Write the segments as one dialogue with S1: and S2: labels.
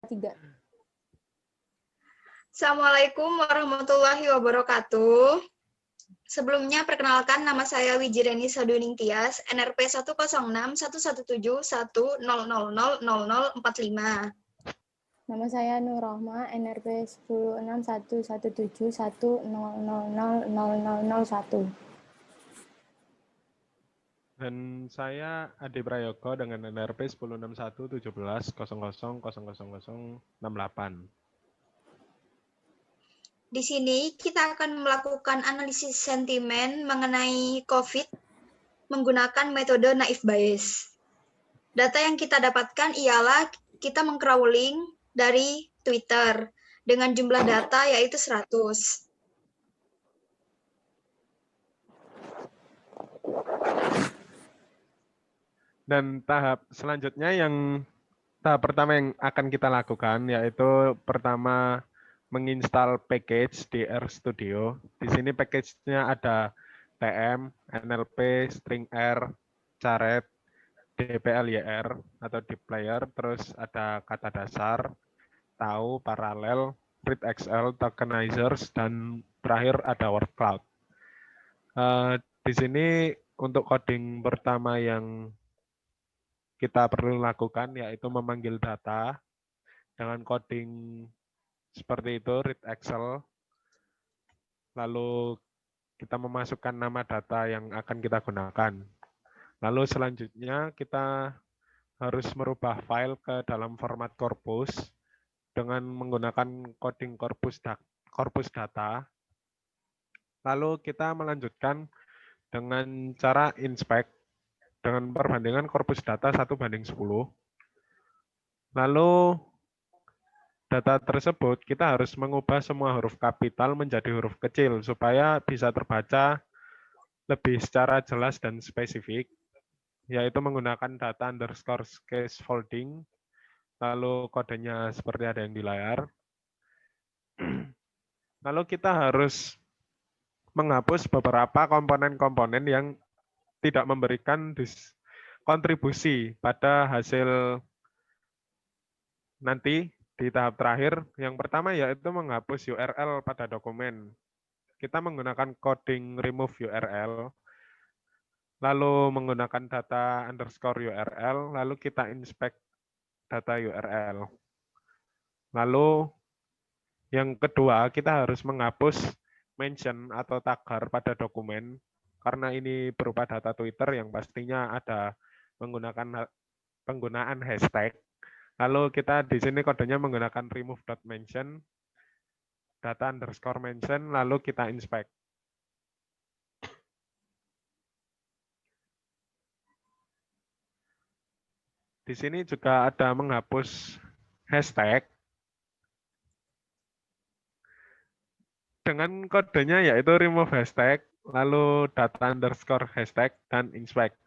S1: 3.
S2: Assalamualaikum warahmatullahi wabarakatuh. Sebelumnya, perkenalkan nama saya Wijireni Saduning Tias, NRP 106117100000045.
S1: Nama saya Nur Rohma, NRP 106117100000001.
S3: Dan saya Adi Prayogo dengan NRP 1611700000068.
S2: Di sini kita akan melakukan analisis sentimen mengenai COVID menggunakan metode naive Bayes. Data yang kita dapatkan ialah kita meng-crawling dari Twitter dengan jumlah data yaitu 100.
S3: Dan tahap selanjutnya tahap pertama yang akan kita lakukan yaitu pertama menginstal package di RStudio. Di sini package-nya ada TM, NLP, String R, Caret, DPLYR atau deep layer, terus ada kata dasar, tahu, paralel, read XL, tokenizers, dan terakhir ada word cloud. Di sini untuk coding pertama yang kita perlu lakukan yaitu memanggil data dengan coding seperti itu, read Excel. Lalu kita memasukkan nama data yang akan kita gunakan. Lalu selanjutnya kita harus merubah file ke dalam format corpus dengan menggunakan coding corpus data. Lalu kita melanjutkan dengan cara inspect dengan perbandingan corpus data 1:10. Lalu data tersebut kita harus mengubah semua huruf kapital menjadi huruf kecil supaya bisa terbaca lebih secara jelas dan spesifik, yaitu menggunakan data underscore case folding, lalu kodenya seperti ada yang di layar. Lalu kita harus menghapus beberapa komponen-komponen yang tidak memberikan kontribusi pada hasil nanti di tahap terakhir. Yang pertama yaitu menghapus URL pada dokumen. Kita menggunakan coding remove URL, lalu menggunakan data underscore URL, lalu kita inspect data URL. Lalu yang kedua, kita harus menghapus mention atau tagar pada dokumen, karena ini berupa data Twitter yang pastinya ada penggunaan hashtag. Lalu kita di sini kodenya menggunakan remove.mention, data underscore mention, lalu kita inspect. Di sini juga ada menghapus hashtag dengan kodenya yaitu remove hashtag, lalu data underscore hashtag, dan inspect.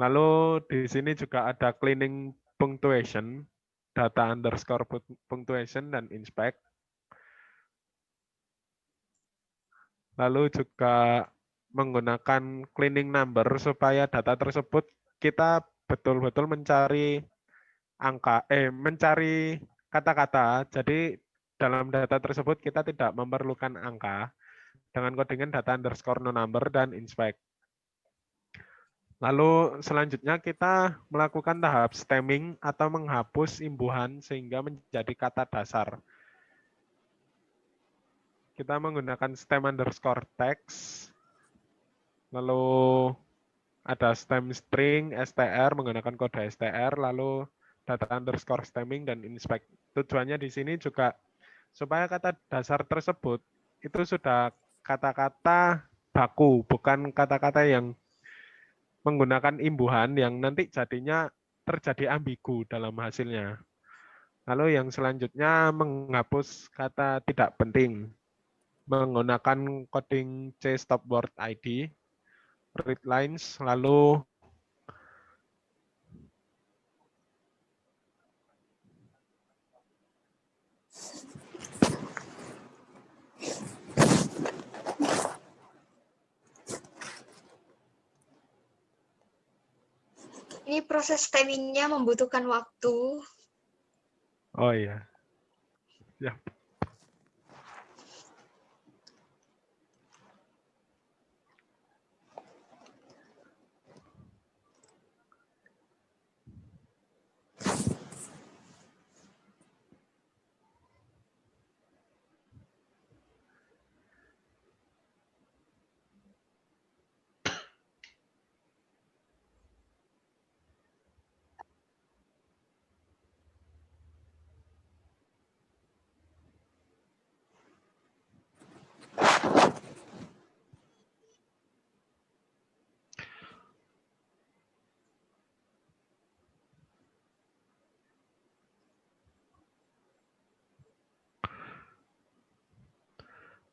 S3: Lalu di sini juga ada cleaning punctuation, data underscore punctuation, dan inspect. Lalu juga menggunakan cleaning number supaya data tersebut kita betul-betul mencari mencari kata-kata. Jadi dalam data tersebut kita tidak memerlukan angka dengan codingan data underscore no number dan inspect. Lalu selanjutnya kita melakukan tahap stemming atau menghapus imbuhan sehingga menjadi kata dasar. Kita menggunakan stem underscore text, lalu ada stem string, str, menggunakan kode str, lalu data underscore stemming dan inspect. Tujuannya di sini juga supaya kata dasar tersebut itu sudah kata-kata baku, bukan kata-kata yang menggunakan imbuhan yang nanti jadinya terjadi ambigu dalam hasilnya. Lalu yang selanjutnya menghapus kata tidak penting menggunakan coding cStopWord ID, read lines, lalu
S2: Ini proses stemming-nya membutuhkan waktu
S3: Oh iya. Ya.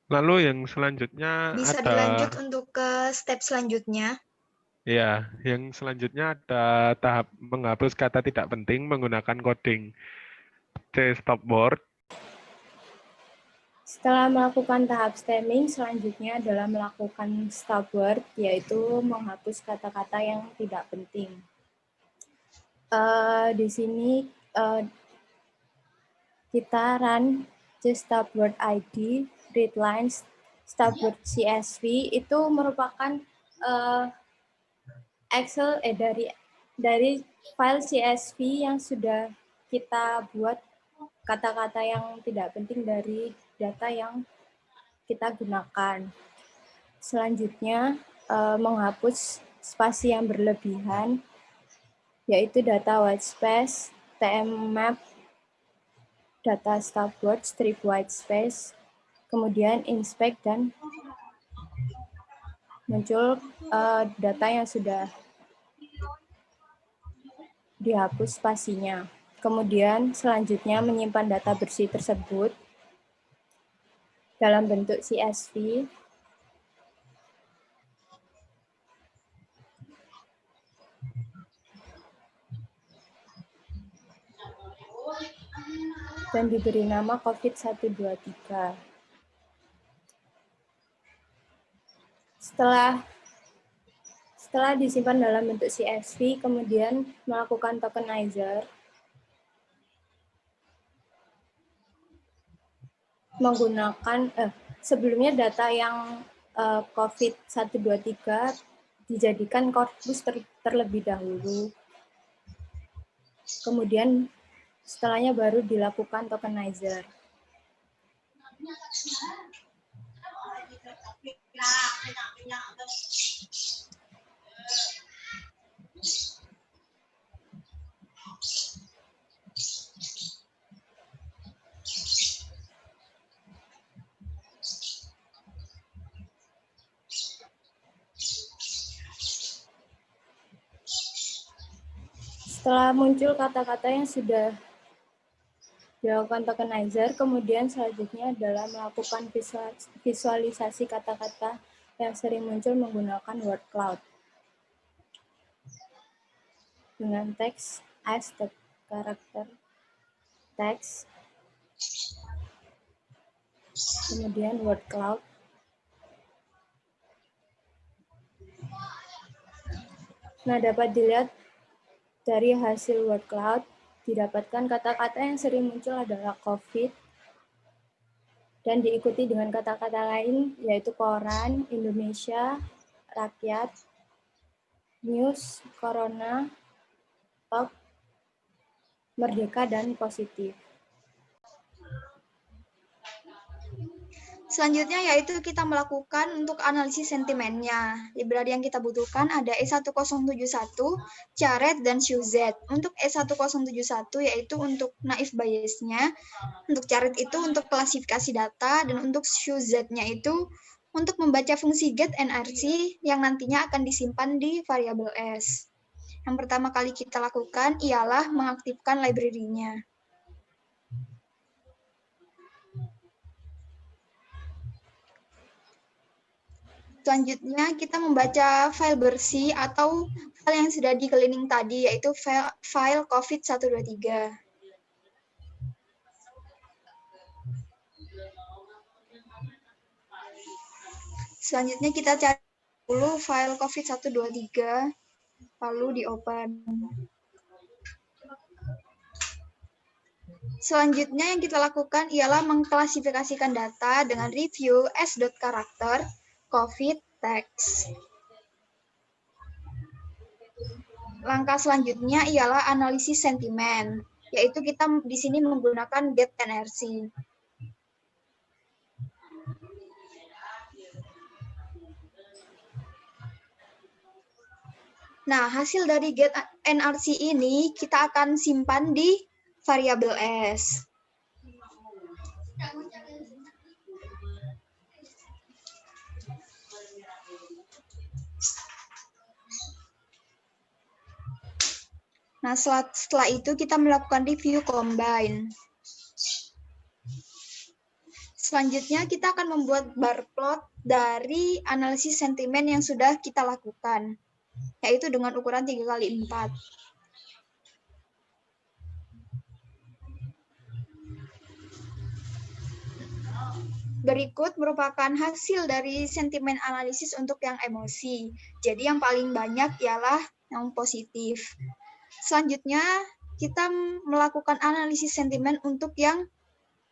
S3: Lalu yang selanjutnya
S2: Bisa
S3: ada,
S2: dilanjut untuk ke step selanjutnya.
S3: ya, yang selanjutnya ada tahap menghapus kata tidak penting menggunakan coding C-stopword.
S1: Setelah melakukan tahap stemming, selanjutnya adalah melakukan stop word, yaitu menghapus kata-kata yang tidak penting. Di sini kita run stop word ID, read lines, stop word CSV itu merupakan Excel dari file CSV yang sudah kita buat kata-kata yang tidak penting dari data yang kita gunakan. Selanjutnya menghapus spasi yang berlebihan, yaitu data white space, TM map, data stop word, strip white space, kemudian inspect dan muncul data yang sudah dihapus spasinya. Kemudian selanjutnya menyimpan data bersih tersebut dalam bentuk CSV dan diberi nama COVID-123. Setelah disimpan dalam bentuk CSV, kemudian melakukan tokenizer menggunakan sebelumnya data yang COVID-123 dijadikan korpus terlebih dahulu. Kemudian setelahnya baru dilakukan tokenizer. Setelah muncul kata-kata yang sudah dilakukan tokenizer, kemudian selanjutnya adalah melakukan visualisasi kata-kata yang sering muncul menggunakan word cloud. Dengan teks as the character text, kemudian word cloud. Nah, dapat dilihat dari hasil word cloud, didapatkan kata-kata yang sering muncul adalah COVID, dan diikuti dengan kata-kata lain, yaitu koran, Indonesia, rakyat, news, corona, top, merdeka, dan positif.
S2: Selanjutnya yaitu kita melakukan untuk analisis sentimennya. Library yang kita butuhkan ada E1071, Caret, dan ShowZ. Untuk E1071 yaitu untuk naive bias-nya, untuk Caret itu untuk klasifikasi data, dan untuk ShowZ-nya itu untuk membaca fungsi get NRC yang nantinya akan disimpan di variabel S. Yang pertama kali kita lakukan ialah mengaktifkan library-nya. Selanjutnya, kita membaca file bersih atau file yang sudah di-cleaning tadi, yaitu file COVID-123. Selanjutnya, kita cari dulu file COVID-123, lalu di-open. Selanjutnya yang kita lakukan ialah mengklasifikasikan data dengan review s.character COVID text. Langkah selanjutnya ialah analisis sentimen, yaitu kita di sini menggunakan get-nrc. Nah, hasil dari get-nrc ini kita akan simpan di variabel s. Nah, setelah itu kita melakukan review combine. Selanjutnya kita akan membuat bar plot dari analisis sentimen yang sudah kita lakukan, yaitu dengan ukuran 3x4. Berikut merupakan hasil dari sentimen analisis untuk yang emosi. Jadi yang paling banyak ialah yang positif. Selanjutnya kita melakukan analisis sentimen untuk yang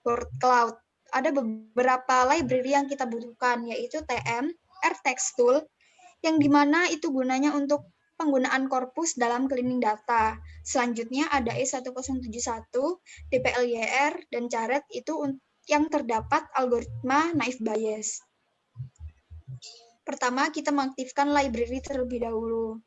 S2: word cloud. Ada beberapa library yang kita butuhkan, yaitu TM, rtextool, yang dimana itu gunanya untuk penggunaan korpus dalam cleaning data. Selanjutnya ada E1071, dplyr, dan caret itu yang terdapat algoritma naive Bayes. Pertama, kita mengaktifkan library terlebih dahulu.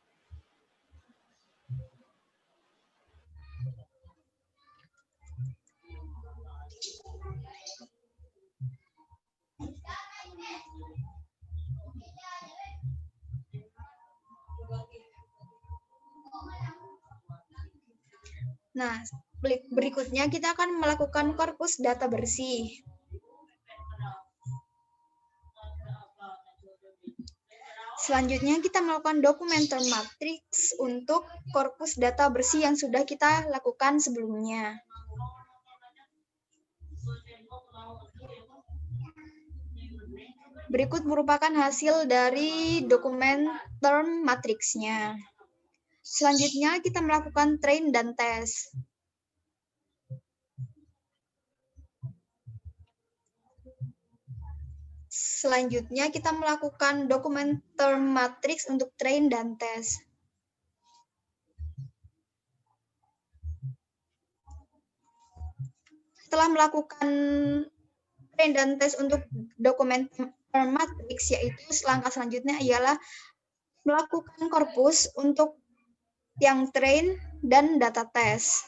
S2: Nah, berikutnya kita akan melakukan korpus data bersih. Selanjutnya kita melakukan dokumenter matrix untuk korpus data bersih yang sudah kita lakukan sebelumnya. Berikut merupakan hasil dari dokumenter matriksnya. Selanjutnya kita melakukan train dan tes. Selanjutnya kita melakukan dokumenter matrix untuk train dan tes. Setelah melakukan train dan tes untuk dokumenter matrix, yaitu langkah selanjutnya ialah melakukan korpus untuk yang train dan data tes.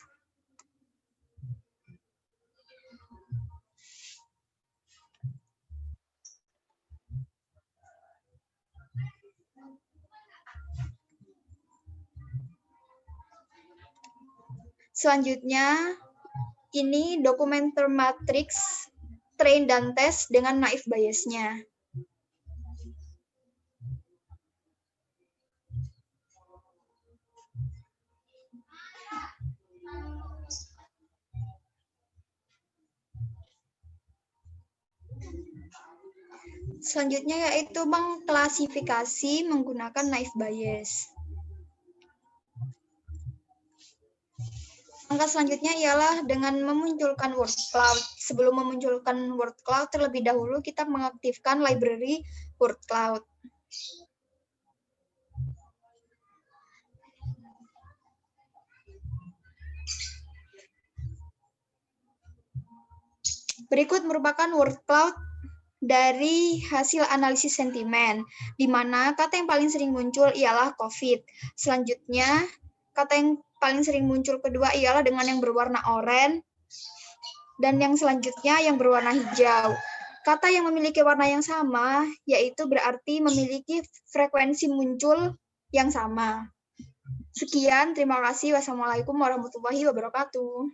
S2: Selanjutnya, ini dokumenter matrix train dan tes dengan naive Bayes-nya. Selanjutnya yaitu mengklasifikasi menggunakan naive Bayes. Langkah selanjutnya ialah dengan memunculkan word cloud. Sebelum memunculkan word cloud, terlebih dahulu kita mengaktifkan library word cloud. Berikut merupakan word cloud dari hasil analisis sentimen, di mana kata yang paling sering muncul ialah COVID. Selanjutnya, kata yang paling sering muncul kedua ialah dengan yang berwarna oranye, dan yang selanjutnya yang berwarna hijau. Kata yang memiliki warna yang sama, yaitu berarti memiliki frekuensi muncul yang sama. Sekian, terima kasih. Wassalamualaikum warahmatullahi wabarakatuh.